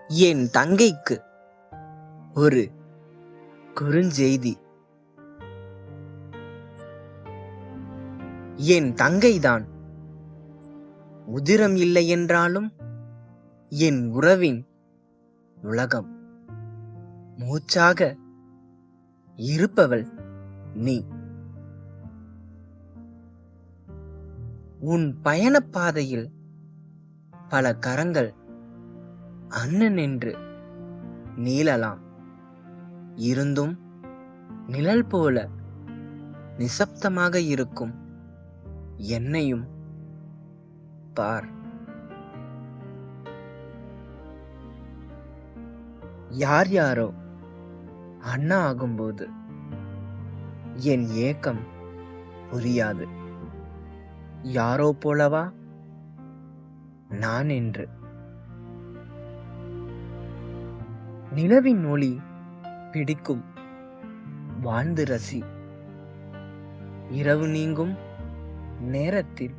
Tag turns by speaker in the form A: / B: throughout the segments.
A: என் தங்கைக்கு ஒரு குறுஞ்செய்தி. என் தங்கைதான் உதிரம் இல்லை என்றாலும் என் உறவின் உலகம். மூச்சாக இருப்பவள் நீ. உன் பயணப்பாதையில் பல கரங்கள் அண்ணன் என்று நீளலாம். இருந்தும் நிழல் போல நிசப்தமாக இருக்கும் என்னையும் பார். யார் யாரோ அண்ணா ஆகும்போது என் ஏக்கம் புரியாது. யாரோ போலவா நான் என்று. நிலவின் ஒளி பிடிக்கும், வாழ்ந்து ரசி. இரவு நீங்கும் நேரத்தில்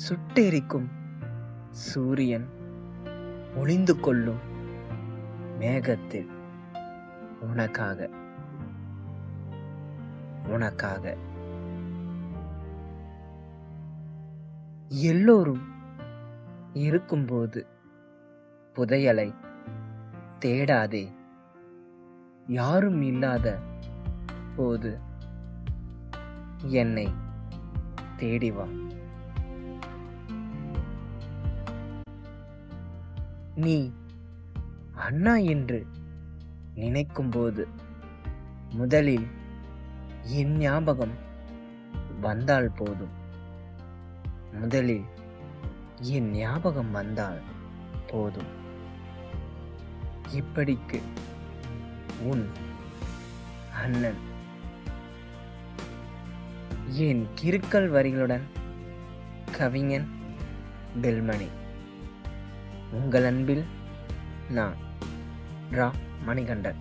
A: சுட்டெரிக்கும் சூரியன் ஒளிந்து கொள்ளும் மேகத்தில் உனக்காக உனக்காக. எல்லோரும் இருக்கும்போது புதையலை தேடாதே. யாரும் இல்லாத போது என்னை தேடி வா. நீ அண்ணா என்று நினைக்கும்போது முதலில் என் ஞாபகம் வந்தால் போதும். முதலில் என் ஞாபகம் வந்தால் போதும். இப்படிக்கு உன் அண்ணன். என் கிறுக்கல் வரிகளுடன் கவிஞன் பெல்மணி. உங்கள் அன்பில் நான் ரா மணிகண்டன்.